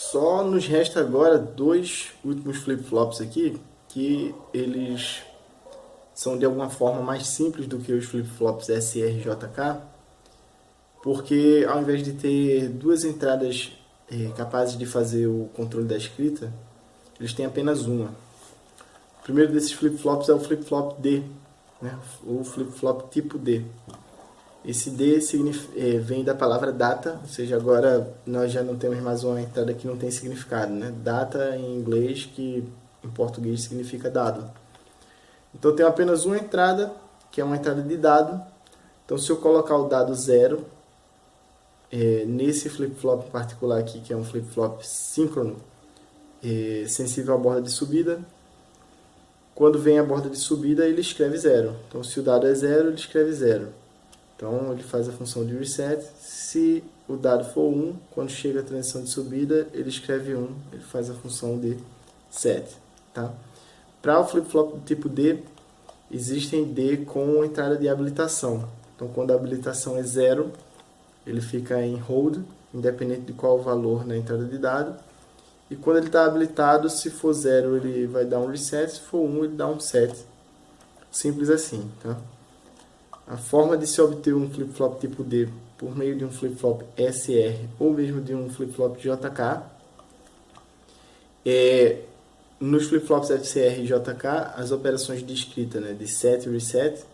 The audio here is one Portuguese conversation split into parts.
Só nos resta agora dois últimos flip-flops aqui, que eles são de alguma forma mais simples do que os flip-flops SRJK, porque ao invés de ter duas entradas capazes de fazer o controle da escrita, eles têm apenas uma. O primeiro desses flip-flops é o flip-flop D, né? O flip-flop tipo D. Esse D vem da palavra data, ou seja, agora nós já não temos mais uma entrada que não tem significado, né? Data em inglês, que em português significa dado. Então tem apenas uma entrada, que é uma entrada de dado. Então se eu colocar o dado 0, nesse flip-flop particular aqui, que é um flip-flop síncrono, sensível à borda de subida, quando vem a borda de subida ele escreve 0. Então se o dado é 0, ele escreve 0. Então ele faz a função de reset. Se o dado for 1, quando chega a transição de subida, ele escreve 1, ele faz a função de set. Tá? Para o flip-flop do tipo D, existem D com entrada de habilitação. Então quando a habilitação é 0, ele fica em hold, independente de qual o valor na entrada de dado. E quando ele está habilitado, se for 0, ele vai dar um reset, se for 1, ele dá um set. Simples assim. Tá? A forma de se obter um flip-flop tipo D por meio de um flip-flop SR ou mesmo de um flip-flop JK nos flip-flops FCR e JK, as operações de escrita, né, de set e reset,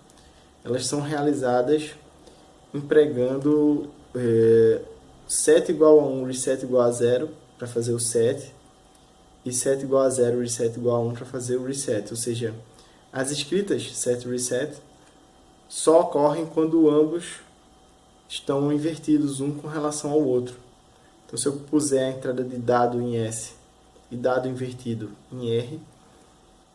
elas são realizadas empregando set igual a 1, reset igual a 0 para fazer o set e set igual a 0, reset igual a 1 para fazer o reset. Ou seja, as escritas set e reset só ocorrem quando ambos estão invertidos um com relação ao outro. Então, se eu puser a entrada de dado em S e dado invertido em R,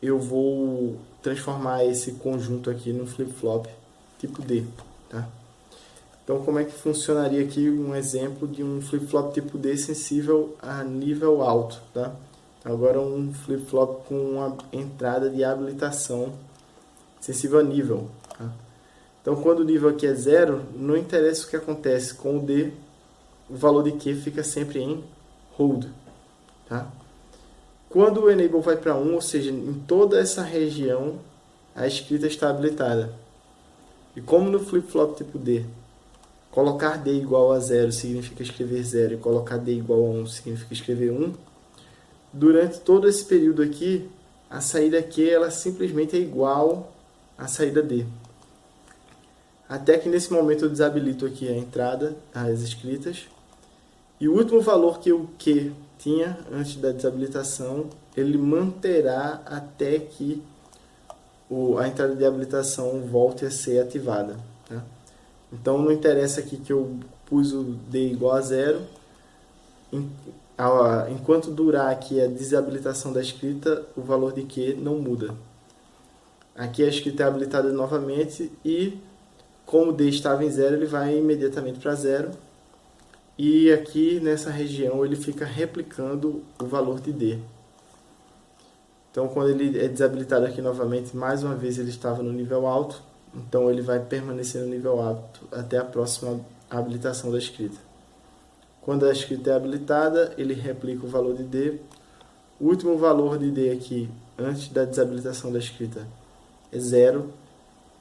eu vou transformar esse conjunto aqui num flip-flop tipo D. Tá? Então, como é que funcionaria aqui um exemplo de um flip-flop tipo D sensível a nível alto? Tá? Agora, um flip-flop com uma entrada de habilitação sensível a nível. Tá? Então, quando o nível aqui é 0, não interessa o que acontece com o D, o valor de Q fica sempre em hold. Tá? Quando o enable vai para 1, ou seja, em toda essa região, a escrita está habilitada. E como no flip-flop tipo D, colocar D igual a 0 significa escrever 0 e colocar D igual a 1 significa escrever 1, durante todo esse período aqui, a saída Q ela simplesmente é igual à saída D. Até que nesse momento eu desabilito aqui a entrada, as escritas. E o último valor que o Q tinha antes da desabilitação, ele manterá até que a entrada de habilitação volte a ser ativada. Tá? Então não interessa aqui que eu pus o D igual a 0. Enquanto durar aqui a desabilitação da escrita, o valor de Q não muda. Aqui a escrita é habilitada novamente e como D estava em 0, ele vai imediatamente para 0. E aqui nessa região ele fica replicando o valor de D. Então quando ele é desabilitado aqui novamente, mais uma vez ele estava no nível alto. Então ele vai permanecer no nível alto até a próxima habilitação da escrita. Quando a escrita é habilitada, ele replica o valor de D. O último valor de D aqui, antes da desabilitação da escrita, é 0.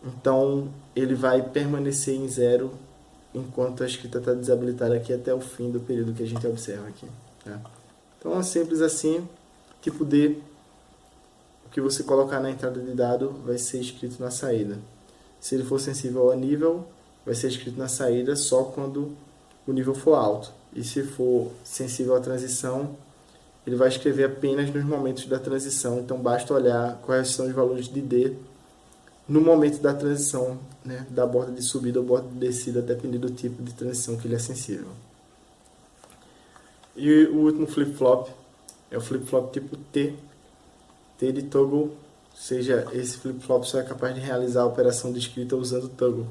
Então, ele vai permanecer em 0 enquanto a escrita está desabilitada aqui até o fim do período que a gente observa aqui. Tá? Então, é simples assim. Tipo D, o que você colocar na entrada de dado vai ser escrito na saída. Se ele for sensível ao nível, vai ser escrito na saída só quando o nível for alto. E se for sensível à transição, ele vai escrever apenas nos momentos da transição. Então, basta olhar quais são os valores de D no momento da transição, né, da borda de subida ou borda de descida, dependendo do tipo de transição que ele é sensível. E o último flip-flop é o flip-flop tipo T, T de toggle, ou seja, esse flip-flop só é capaz de realizar a operação de escrita usando toggle.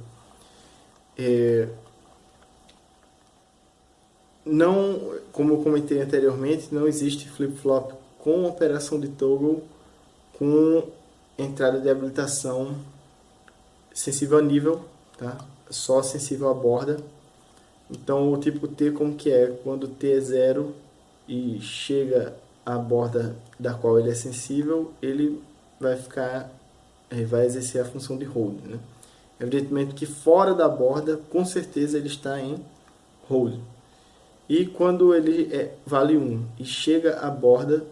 Não, como eu comentei anteriormente, não existe flip-flop com operação de toggle com entrada de habilitação sensível a nível, tá? Só sensível à borda. Então o tipo T como que é? Quando T é 0, e chega à borda da qual ele é sensível, ele vai exercer a função de hold, né? Evidentemente que fora da borda, com certeza ele está em hold. E quando ele vale 1 e chega à borda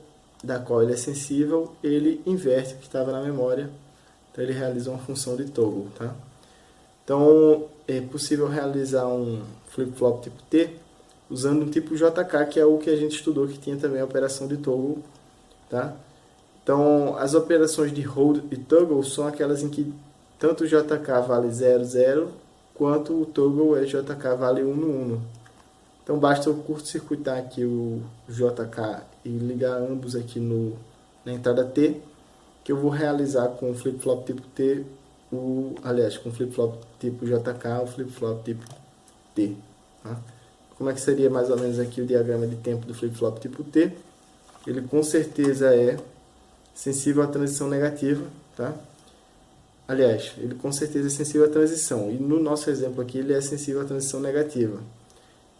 da qual ele é sensível, ele inverte o que estava na memória. Então ele realiza uma função de toggle, tá? Então é possível realizar um flip-flop tipo T usando um tipo JK, que é o que a gente estudou, que tinha também a operação de toggle, tá? Então as operações de hold e toggle são aquelas em que tanto o JK vale 0, 0, quanto o toggle é JK vale 1 no 1. Então basta eu curto-circuitar aqui o JK e ligar ambos aqui na entrada T, que eu vou realizar com o flip-flop tipo T, com o flip-flop tipo JK, o flip-flop tipo T. Tá? Como é que seria mais ou menos aqui o diagrama de tempo do flip-flop tipo T? Ele com certeza é sensível à transição negativa, tá? Aliás, ele com certeza é sensível à transição, e no nosso exemplo aqui ele é sensível à transição negativa.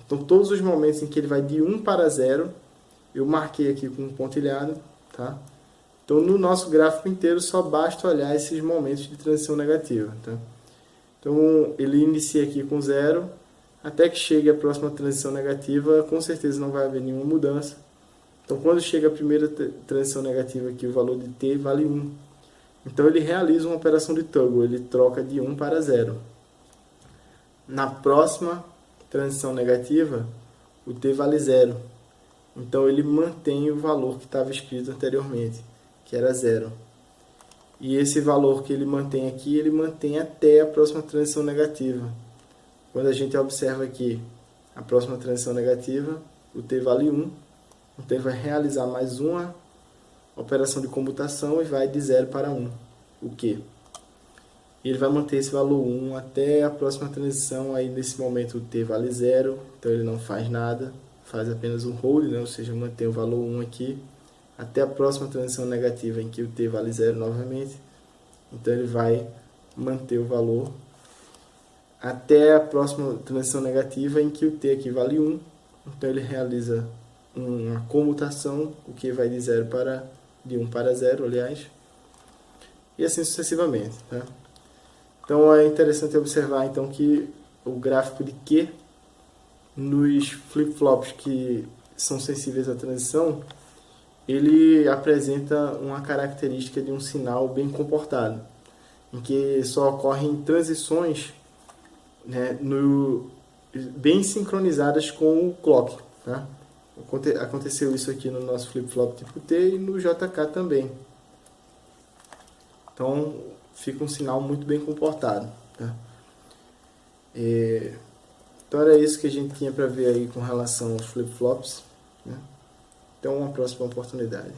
Então, todos os momentos em que ele vai de 1 para 0, eu marquei aqui com um pontilhado, tá? Então, no nosso gráfico inteiro, só basta olhar esses momentos de transição negativa, tá? Então, ele inicia aqui com 0, até que chegue a próxima transição negativa, com certeza não vai haver nenhuma mudança. Então, quando chega a primeira transição negativa aqui, o valor de t vale 1. Então, ele realiza uma operação de toggle, ele troca de 1 para 0. Na próxima transição negativa, o t vale 0. Então ele mantém o valor que estava escrito anteriormente, que era 0. E esse valor que ele mantém aqui, ele mantém até a próxima transição negativa. Quando a gente observa aqui a próxima transição negativa, o t vale 1. Então ele vai realizar mais uma operação de comutação e vai de 0 para 1. O quê? Ele vai manter esse valor 1 até a próxima transição. Aí nesse momento o t vale 0, então ele não faz nada, faz apenas um hold, né? Ou seja, mantém o valor 1 aqui até a próxima transição negativa em que o t vale 0 novamente. Então ele vai manter o valor até a próxima transição negativa em que o t aqui vale 1. Então ele realiza uma comutação, o que vai de 1 para 0, aliás, e assim sucessivamente, tá? Então é interessante observar então que o gráfico de Q nos flip-flops que são sensíveis à transição, ele apresenta uma característica de um sinal bem comportado, em que só ocorrem transições, né, bem sincronizadas com o clock. Tá? Aconteceu isso aqui no nosso flip-flop tipo T e no JK também. Então fica um sinal muito bem comportado. Tá? Então era isso que a gente tinha para ver aí com relação aos flip-flops. Né? Então uma próxima oportunidade.